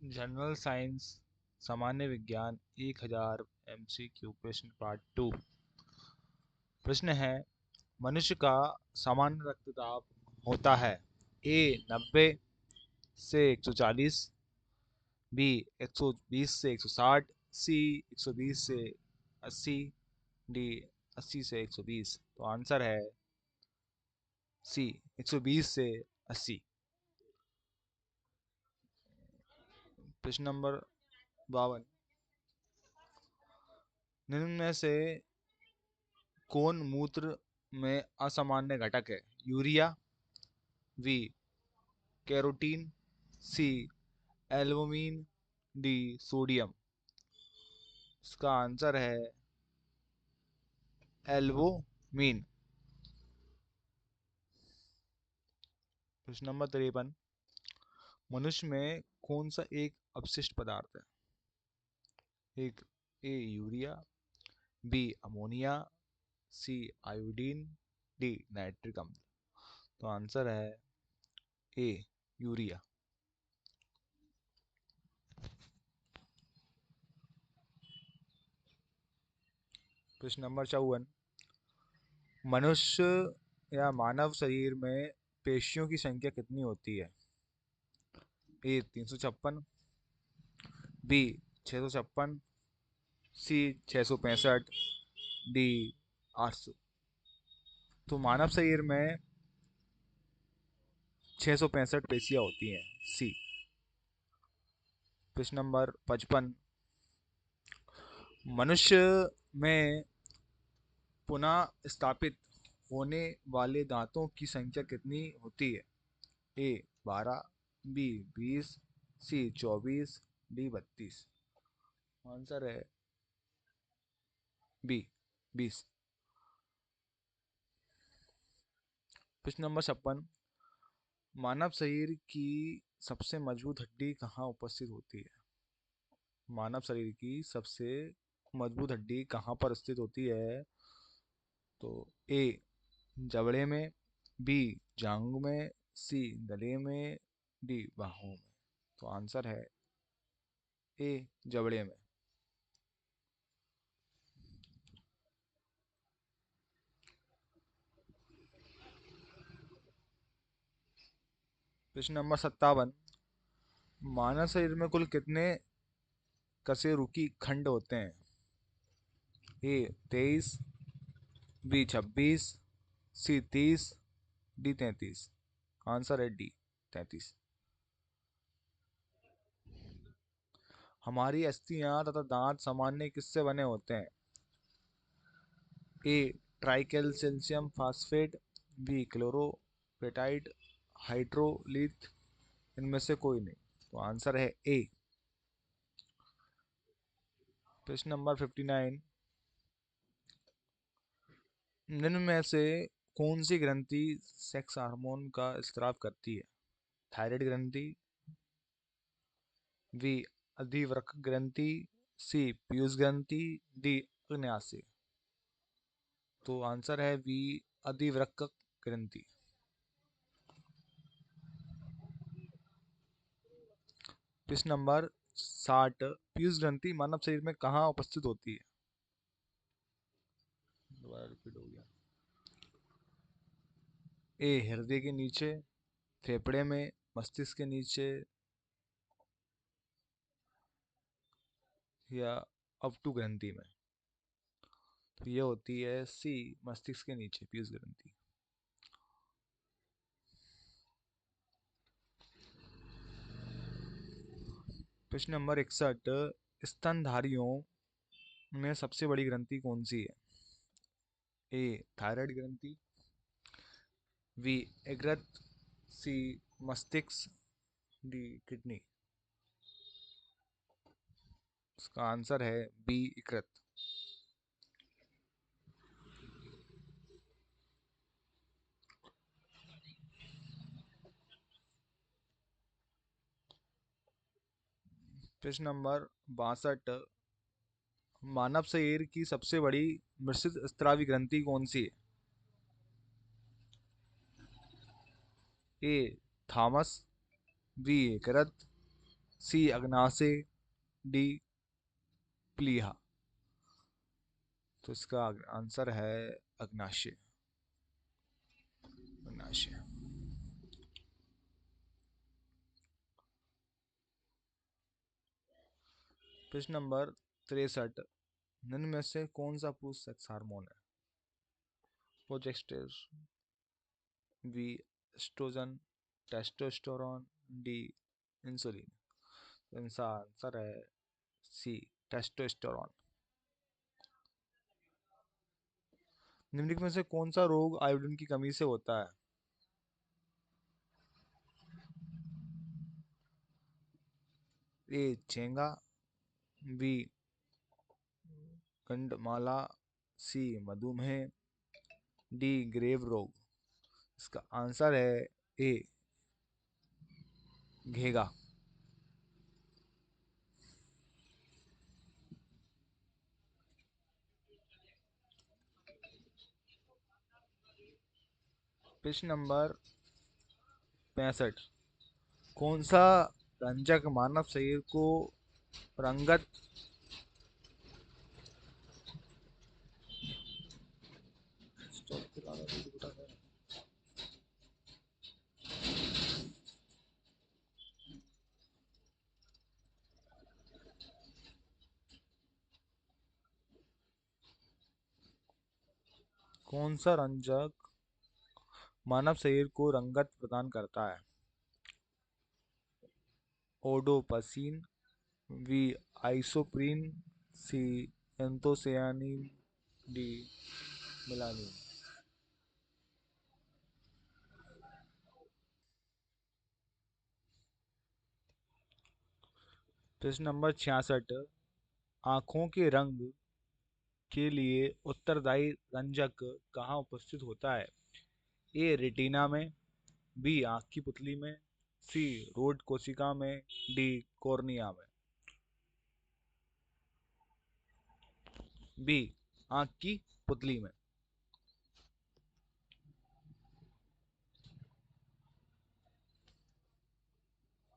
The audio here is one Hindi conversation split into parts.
जनरल साइंस सामान्य विज्ञान 1000 MCQ क्वेश्चन पार्ट 2। प्रश्न है, मनुष्य का सामान्य रक्तचाप होता है ए 90 से 140, बी 120 से 160, सी 120 से 80, डी 80 से 120। तो आंसर है सी 120 से 80। प्रश्न नंबर 52, निम्न में से कौन मूत्र में असामान्य घटक है? यूरिया, बी कैरोटीन, सी एल्बुमिन, डी सोडियम। इसका आंसर है एल्बुमिन। प्रश्न नंबर 53, मनुष्य में कौन सा एक अपशिष्ट पदार्थ है? एक A urea, B ammonia, C iodine, D nitric अम्ल। तो आंसर है ए यूरिया। प्रश्न नंबर 54, मनुष्य या मानव शरीर में पेशियों की संख्या कितनी होती है? ए 356, बी 656, सी 665, डी 800। तो मानव शरीर में 665 पेशियां होती हैं, सी। प्रश्न नंबर 55, मनुष्य में पुनः स्थापित होने वाले दांतों की संख्या कितनी होती है? ए 12, बी 20, सी 24, डी 32। आंसर है बी 20। प्रश्न नंबर 56, मानव शरीर की सबसे मजबूत हड्डी कहाँ उपस्थित होती है? मानव शरीर की सबसे मजबूत हड्डी कहाँ पर स्थित होती है? तो ए जबड़े में, बी जांघ में, सी गले में, डी बाहों में। तो आंसर है ए जबड़े में। प्रश्न नंबर 57, मानव शरीर में कुल कितने कशेरुकी खंड होते हैं? ए 23, बी 26, सी 30, डी 33। आंसर है डी 33। हमारी अस्थियां तथा दांत सामान्य किससे बने होते हैं? ए ट्राइकेल्शियम फास्फेट, बी क्लोरोपेटाइड, हाइड्रोलिथ। इनमें से कोई नहीं। तो आंसर है ए। प्रश्न नंबर 59, निम्न में से कौन सी ग्रंथि सेक्स हार्मोन का स्राव करती है? थायराइड ग्रंथि, बी अधिवृक्क ग्रंथि, सी पीयूष ग्रंथि, डी अग्न्याशय। तो आंसर है बी अधिवृक्क ग्रंथि। प्रश्न नंबर 60, पीयूष ग्रंथि मानव शरीर में कहाँ उपस्थित होती है? दोबारा रिपीट हो गया। ए हृदय के नीचे, फेफड़े में, मस्तिष्क के नीचे, या अवटु ग्रंथि में। तो ये होती है सी मस्तिष्क के नीचे पीयूष ग्रंथि। प्रश्न नंबर 61, स्तनधारियों में सबसे बड़ी ग्रंथि कौन सी है? ए थायराइड ग्रंथि, बी एग्रत, सी मस्तिष्क, डी किडनी। इसका आंसर है बी इकृत। प्रश्न नंबर 62, मानव शरीर की सबसे बड़ी मिश्रित स्रावी ग्रंथि कौन सी है? ए थॉमस, बी करत, सी अग्नाशय, डी प्लीहा। तो इसका आंसर है अग्नाशय। अग्नाशय। प्रश्न नंबर 63, निम्न में से कौन सा पुरुष सेक्स हार्मोन है? Progesterone, B oestrogen, testosterone, D insulin. तो इनका आंसर है सी टेस्टोस्टेरोन। निम्नलिखित में से कौन सा रोग आयोडीन की कमी से होता है? ए चेंगा, बी गंडमाला, सी मधुमेह, डी ग्रेव रोग। इसका आंसर है ए घेगा। प्रश्न नंबर 65, कौन सा रंजक मानव शरीर को रंगत कौन सा रंजक मानव शरीर को रंगत प्रदान करता है? ओडोपसिन, बी आइसोप्रीन, सी एंथोसियानिन, डी मेलानिन। प्रश्न नंबर 66, आंखों के रंग के लिए उत्तरदायी रंजक कहाँ उपस्थित होता है? ए रेटिना में, बी आंख की पुतली में, सी रोड कोशिका में, डी कॉर्निया में। बी आंख की पुतली में।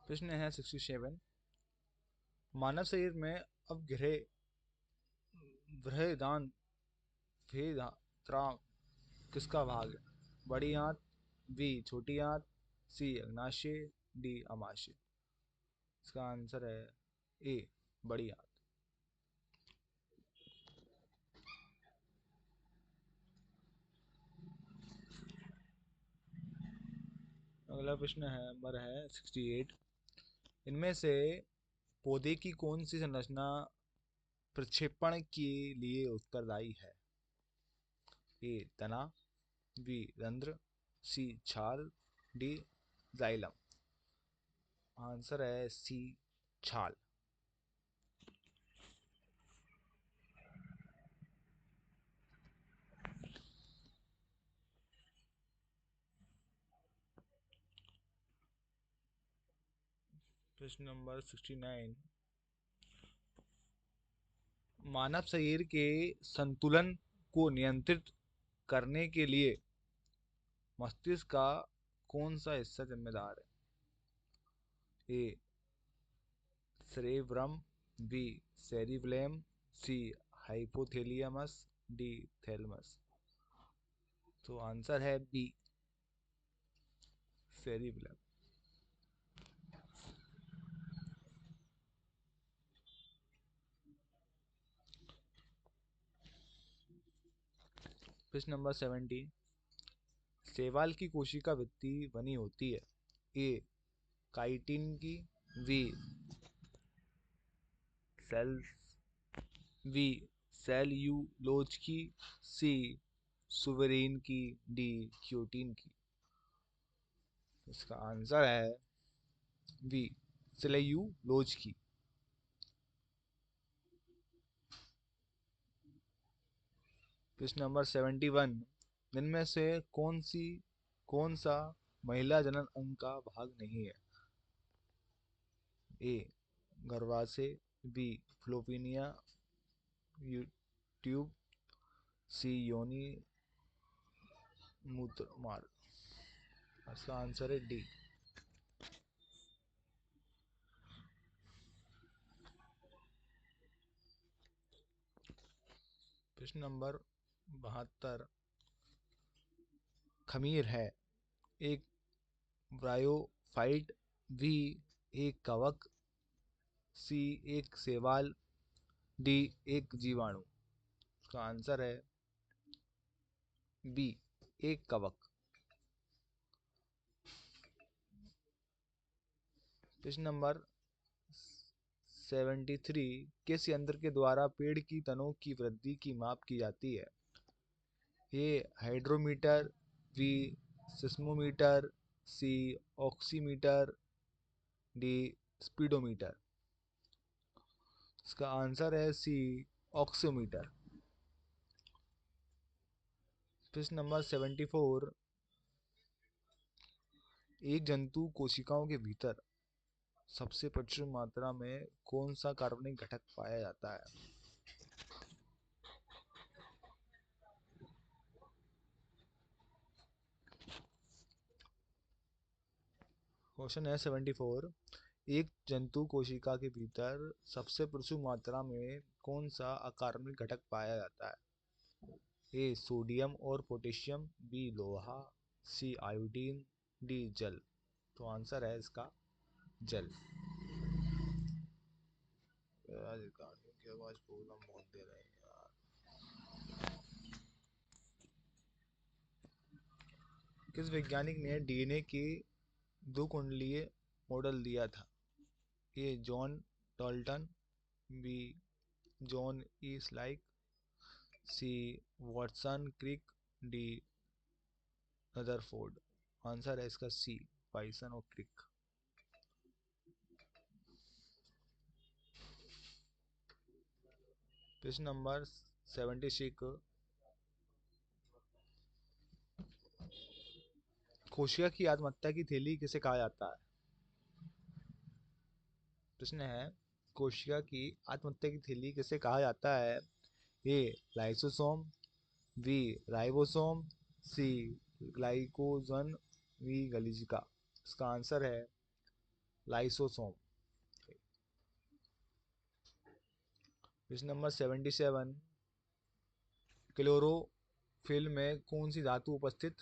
प्रश्न है 67, मानव शरीर में अवग्रह बृहदान भेदात्राक किसका भाग है? बड़ी आंत, बी छोटी आंत, सी अग्नाशय, डी अमाशय। इसका आंसर है ए बड़ी आंत। अगला प्रश्न है नंबर है 68, इनमें से पौधे की कौन सी संरचना प्रक्षेपण के लिए उत्तरदायी है? ए तना, बी रंध्र, सी छाल, डी जाइलम। आंसर है सी छाल। प्रश्न नंबर 69, मानव शरीर के संतुलन को नियंत्रित करने के लिए मस्तिष्क का कौन सा हिस्सा जिम्मेदार है? ए सेरेब्रम, बी सेरिब्लेम, सी हाइपोथैलेमस, डी थैलेमस। तो आंसर है बी सेरिब्लम। प्रश्न नंबर 70, शैवाल की कोशिका भित्ति बनी होती है? ए काइटिन की, बी सेल्स, बी सेल्यूलोज की, सी सुबेरिन की, डी क्योटीन की। इसका आंसर है बी सेल्यूलोज की। प्रश्न नंबर 71, इनमें से कौन सा महिला जनन अंग का भाग नहीं है? ए गर्भाशय, बी फ्लोपिनिया ट्यूब, सी योनि मूत्र मार्ग। इसका आंसर है डी। प्रश्न नंबर 72, खमीर है। एक ब्रायोफाइट, बी एक कवक, सी एक शैवाल, डी एक जीवाणु। इसका आंसर है बी एक कवक। प्रश्न नंबर 73, किस यंत्र के द्वारा पेड़ की तनों की वृद्धि की माप की जाती है? ए हाइड्रोमीटर, बी सिस्मोमीटर, सी ऑक्सीमीटर, डी स्पीडोमीटर। इसका आंसर है सी ऑक्सीमीटर। प्रश्न नंबर 74, एक जंतु कोशिकाओं के भीतर सबसे प्रचुर मात्रा में कौन सा कार्बनिक घटक पाया जाता है? क्वेश्चन है 74, एक जंतु कोशिका के भीतर सबसे प्रचुर मात्रा में कौन सा अकार्बनिक घटक पाया जाता है? ए सोडियम और पोटेशियम, बी लोहा, सी आयोडीन, डी जल। तो आंसर है इसका जल। यार ये गाड़ियों की आवाज प्रॉब्लम बहुत दे रहे हैं यार। किस वैज्ञानिक ने डीएनए के दो कुंडलीय मॉडल दिया था? A John Dalton, B John E स्लाइक, C Watson Crick, D Rutherford. Answer है इसका सी पाइसन और क्रिक। प्रश्न नंबर 76, कोशिका की आत्महत्या की थैली किसे कहा जाता है? प्रश्न है, कोशिका की आत्महत्या की थैली किसे कहा जाता है? A lysosome, B ribosome, C glycogen, वी गलीजिका। इसका आंसर है लाइसोसोम। प्रश्न नंबर 77, क्लोरोफिल में कौन सी धातु उपस्थित